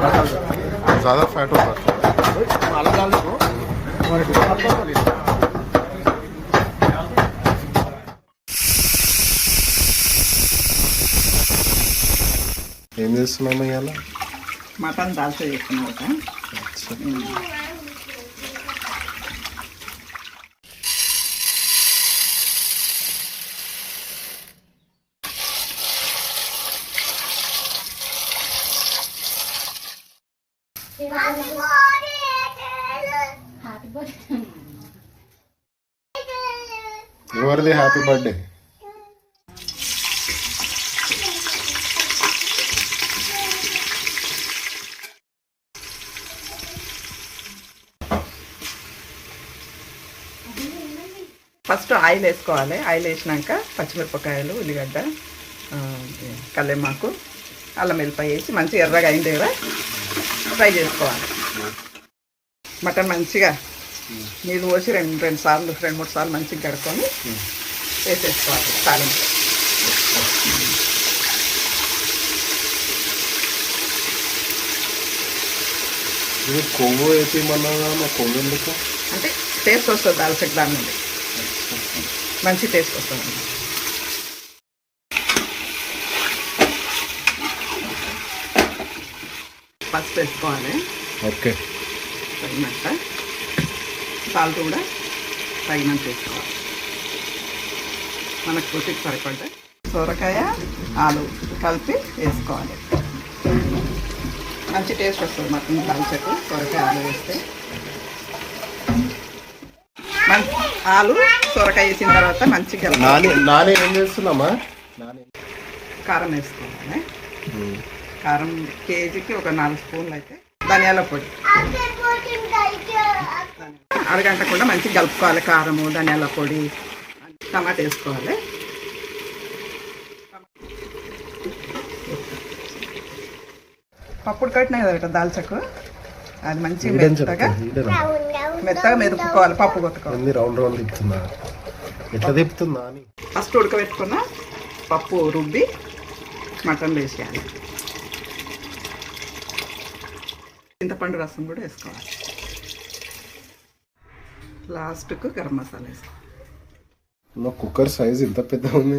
ज़्यादा फैट होता है। ఏం చేస్తున్నాము ఇవాళ? మటన్ దాల్చా చేస్తున్నాం. ఎవరిది హ్యాపీ బర్త్డే? ఫస్ట్ ఆయిల్ వేసుకోవాలి. ఆయిల్ వేసినాక పచ్చిమిరపకాయలు, ఉల్లిగడ్డ, కల్లెమాకు, అల్లం వెల్లిపాయ వేసి మంచిగా ఎర్రగా అయిన దగ్గర ఫ్రై చేసుకోవాలి. మటన్ మంచిగా నీళ్ళు పోసి రెండు మూడు సార్లు మంచిగా కడుక్కొని వేసేసుకోవాలి. తాలింపు కొవ్వు వేసేయమన్నా కొవ్వు ఎందుకు అంటే టేస్ట్ వస్తుంది. దాల్చకి దాని నుండి మంచి టేస్ట్ వస్తుంది. పసుపు వేసుకోవాలి. ఓకే. తగినంత సాల్ట్ కూడా తగినంత వేసుకోవాలి. మనకు రుచికి సరిపడ్డ సొరకాయ, ఆలు కలిపి వేసుకోవాలి. మంచి టేస్ట్ వస్తుంది మటన్ దాల్చకు సొరకాయ ఆలు వేస్తే. ఆలు సొరకాయ వేసిన తర్వాత మంచిగా నాని ఏం చేస్తున్నామా? కారం వేసుకోవాలి. కారం కేజీకి ఒక 4 స్పూన్లు అయితే. ధనియాల పొడి అరగంటకుండా మంచిగా కలుపుకోవాలి. కారము, ధనియాల పొడి, టమాటా వేసుకోవాలి. పప్పుడు కట్టినాయి కదా దాల్చకు, అది మంచిగా మెత్తగా మెదుపుకోవాలి. పప్పు కొట్టుకోవాలి. రౌండ్ రౌండ్ తిప్పుతున్నా. ఎట్లా తిప్పుతుందా అని ఫస్ట్ ఉడకబెట్టుకున్న పప్పు రుబ్బి మటన్ వేసేయాలి. చింతపండు రసం కూడా వేసుకోవాలి. లాస్ట్కు గరం మసాలా వేసుకోవాలి. కుక్కర్ సైజ్ ఇంత పెద్ద ఉంది.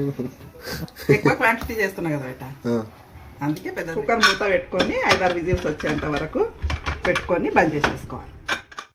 ఎక్కువ క్వాంటిటీ చేస్తున్నా కదా బయట, అందుకే పెద్ద కుక్కర్ మూత పెట్టుకొని 5-6 విజిల్స్ వచ్చేంత వరకు పెట్టుకొని బంద్ చేసేసుకోవాలి.